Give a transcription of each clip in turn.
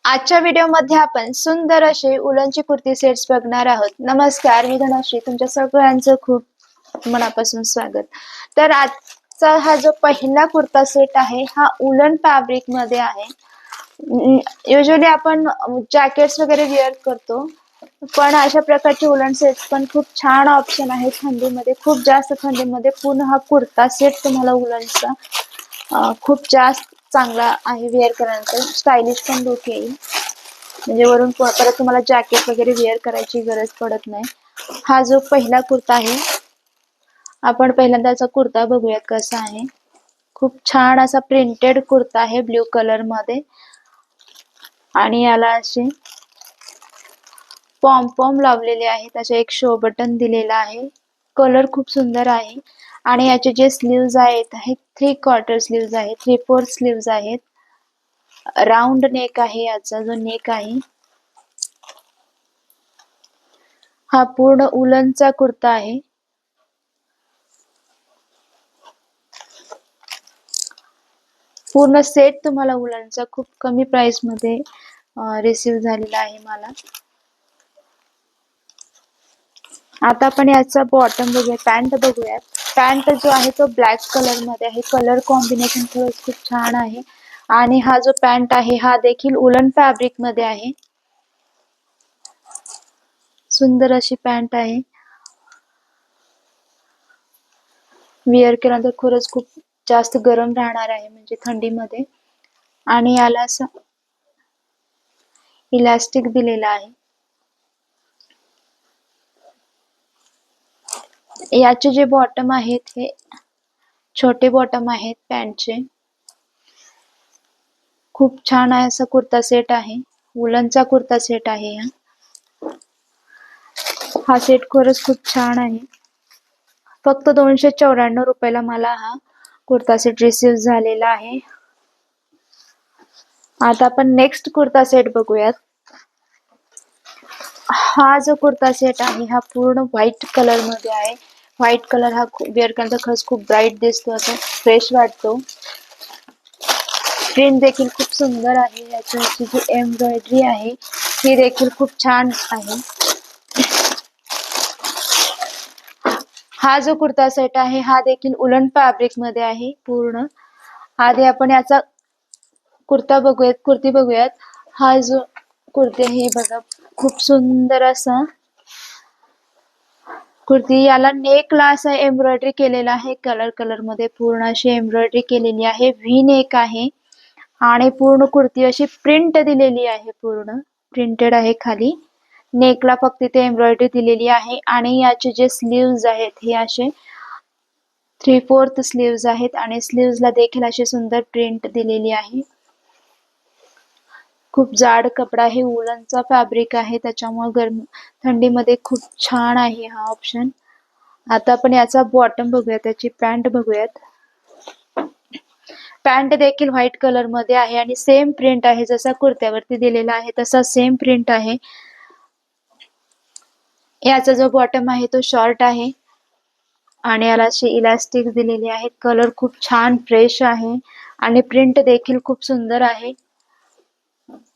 आजच्या व्हिडिओमध्ये आपण सुंदर असे उलनची कुर्ती सेट्स बघणार आहोत. नमस्कार, मी धनश्री. तुमच्या सगळ्यांचं खूप मनापासून स्वागत. तर आजचा हा जो पहिला कुर्ता सेट आहे हा उलन फॅब्रिक मध्ये आहे. युजली आपण जॅकेट्स वगैरे वेअर करतो, पण अशा प्रकारचे उलन सेट्स पण खूप छान ऑप्शन आहे. थंडीमध्ये, खूप जास्त थंडीमध्ये पूर्ण हा कुर्ता सेट तुम्हाला उलनचा खूप जास्त चांगला आहे. वेअर केल्यानंतर स्टायलिश पण लुक येईल, म्हणजे वरून परत तुम्हाला जॅकेट वगैरे वेअर करायची गरज पडत नाही. हा जो पहिला कुर्ता आहे, आपण पहिल्यांदा याचा कुर्ता बघूयात कसा आहे. खूप छान असा प्रिंटेड कुर्ता आहे ब्ल्यू कलर मध्ये, आणि याला असे पॉम पॉम लावलेले आहेत. असे एक शो बटन दिलेला आहे. कलर खूप सुंदर आहे. आणि याचे जे स्लीव्ज आहेत हे 3/4 स्लीव्ज आहेत, 3/4 स्लीव्ज आहेत. राउंड नेक आहे याचा जो नेक आहे. हा पूर्ण उलनचा कुर्ता आहे. पूर्ण सेट तुम्हाला उलनचा खूप कमी प्राइस मध्ये रिसीव झालेला आहे मला. आता आपण याचा बॉटम बघूया, पॅन्ट बघूयात. पॅन्ट जो आहे तो ब्लॅक कलर मध्ये आहे. कलर कॉम्बिनेशन खरंच खूप छान आहे. आणि हा जो पॅन्ट आहे हा देखील उलन फॅब्रिक मध्ये आहे. सुंदर अशी पॅन्ट आहे. वेअर केल्यानंतर खरंच खूप जास्त गरम राहणार आहे, म्हणजे थंडीमध्ये. आणि याला असं इलास्टिक दिलेला आहे. याचे जे बॉटम आहेत हे छोटे बॉटम आहेत पॅन्टचे. खूप छान आहे असा कुर्ता सेट आहे. उलनचा कुर्ता सेट आहे हा सेट खरंच खूप छान आहे. फक्त 294 रुपयाला मला हा कुर्ता सेट रिसीव झालेला आहे. आता आपण नेक्स्ट कुर्ता सेट बघूयात. हा जो कुर्ता सेट आहे हा पूर्ण व्हाईट कलर मध्ये आहे. व्हाईट कलर हा वेअर केल्यानंतर खरंच खूप ब्राईट दिसतो, असं फ्रेश वाटतो. प्रिंट देखील खूप सुंदर आहे. याची जी एम्ब्रॉयडरी आहे ही देखील खूप छान आहे. हा जो कुर्ता सेट आहे हा देखील उलन फॅब्रिक मध्ये आहे पूर्ण. आधी आपण याचा कुर्ती बघूयात. हा जो कुर्ती आहे बघा, खूप सुंदर असा कुर्ती. याला नेकला असा एम्ब्रॉयडरी केलेला आहे. कलर मध्ये पूर्ण अशी एम्ब्रॉयडरी केलेली आहे. व्ही नेक आहे आणि पूर्ण कुर्ती अशी प्रिंट दिलेली आहे. पूर्ण प्रिंटेड आहे. खाली नेकला फक्त इथे एम्ब्रॉयडरी दिलेली आहे. आणि याचे जे स्लीव्ज आहेत हे असे 3/4 स्लीव्ज आहेत, आणि स्लीव्जला देखील अशी सुंदर प्रिंट दिलेली आहे. खूप जाड कपडा आहे. उलनचा फॅब्रिक आहे, त्याच्यामुळे थंडीमध्ये खूप छान आहे हा ऑप्शन. आता आपण याचा बॉटम बघूयात. त्याची पॅन्ट बघूयात. पॅन्ट देखील व्हाईट कलर मध्ये आहे आणि सेम प्रिंट आहे जसा कुर्त्यावरती दिलेला आहे तसा सेम प्रिंट आहे. याचा जो बॉटम आहे तो शॉर्ट आहे आणि याला अशी इलास्टिक दिलेली आहे. कलर खूप छान फ्रेश आहे आणि प्रिंट देखील खूप सुंदर आहे.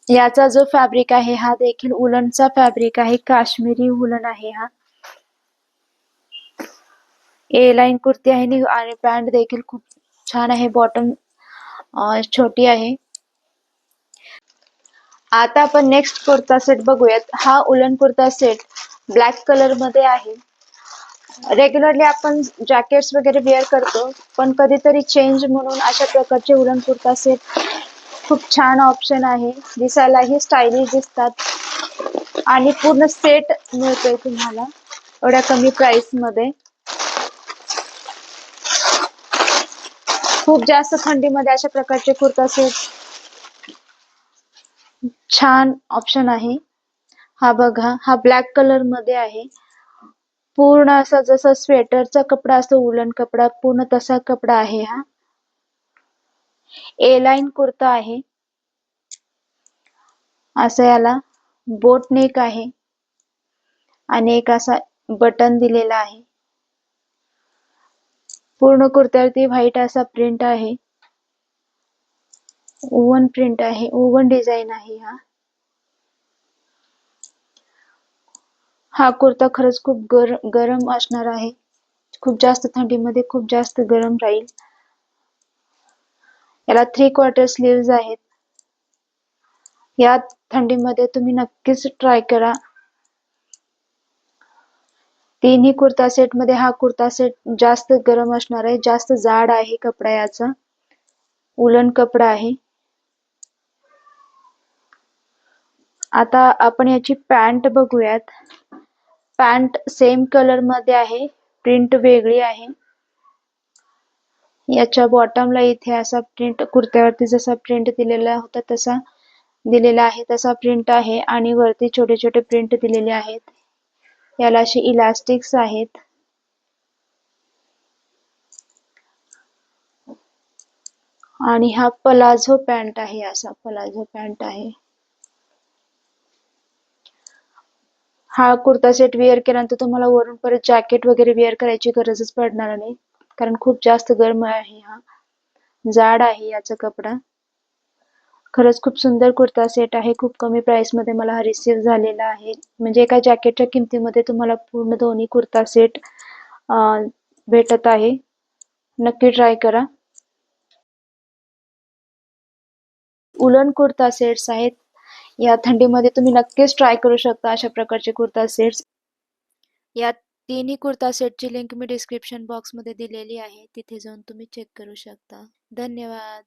याचा जो फॅब्रिक आहे हा देखील उलनचा फॅब्रिक आहे. काश्मीरी उलन आहे. हा ए लाईन कुर्ती आहे आणि पॅन्ट देखील खूप छान आहे. बॉटम छोटी आहे. आता आपण नेक्स्ट कुर्ता सेट बघूयात. हा उलन कुर्ता सेट ब्लॅक कलर मध्ये आहे. रेग्युलरली आपण जॅकेट्स वगैरे वेअर करतो, पण कधीतरी चेंज म्हणून अशा प्रकारचे उलन कुर्ता सेट खूप छान ऑप्शन आहे. दिसायलाही स्टायलिश दिसतात आणि पूर्ण सेट मिळतोय तुम्हाला एवढ्या कमी प्राइस मध्ये. खूप जास्त थंडीमध्ये अशा प्रकारचे कुर्ता सेट छान ऑप्शन आहे. हा बघा, हा ब्लॅक कलर मध्ये आहे. पूर्ण असा जसा स्वेटरचा कपडा असतो उलन कपडा, पूर्ण तसा कपडा आहे. हा ए लाईन कुर्ता आहे. असं याला बोट नेक आहे आणि एक असा बटन दिलेला आहे. पूर्ण कुर्त्यावरती व्हाईट असा प्रिंट आहे. ओव्हन प्रिंट आहे, ओव्हन डिझाईन आहे. हा हा कुर्ता खरंच खूप गरम असणार आहे. खूप जास्त थंडीमध्ये खूप जास्त गरम राहील. याला 3/4 स्लीव्ज आहेत. या थंडीमध्ये तुम्ही नक्कीच ट्राय करा. तिन्ही कुर्ता सेट मध्ये हा कुर्ता सेट जास्त गरम असणार आहे. जास्त जाड आहे कपडा याचा. उलन कपडा आहे. आता आपण याची पॅन्ट बघूयात. पॅन्ट सेम कलर मध्ये आहे. प्रिंट वेगळी आहे. याच्या बॉटमला इथे असा प्रिंट, कुर्त्यावरती जसा प्रिंट दिलेला होता तसा दिलेला आहे तसा प्रिंट आहे आणि वरती छोटे छोटे प्रिंट दिलेले आहेत. याला अशी इलास्टिक्स आहेत. आणि हा पलाझो पॅन्ट आहे. असा पलाझो पॅन्ट आहे. हा कुर्ता सेट वेअर केल्यानंतर तुम्हाला वरून परत जॅकेट वगैरे वेअर करायची गरजच पडणार नाही, कारण खूप जास्त गरम आहे. हा जाड आहे याचा कपडा. खरंच खूप सुंदर कुर्ता सेट आहे. खूप कमी प्राइस मध्ये मला हा रिसीव्ह झालेला आहे. म्हणजे एका जॅकेटच्या किमतीमध्ये तुम्हाला पूर्ण दोन्ही कुर्ता सेट भेटत आहे. नक्की ट्राय करा. उलन कुर्ता सेट्स आहेत. या थंडीमध्ये तुम्ही नक्कीच ट्राय करू शकता अशा प्रकारचे कुर्ता सेट्स. या तिन्ही कुर्ता सेटची लिंक मी डिस्क्रिप्शन बॉक्समध्ये दिलेली आहे. तिथे जाऊन तुम्ही चेक करू शकता. धन्यवाद.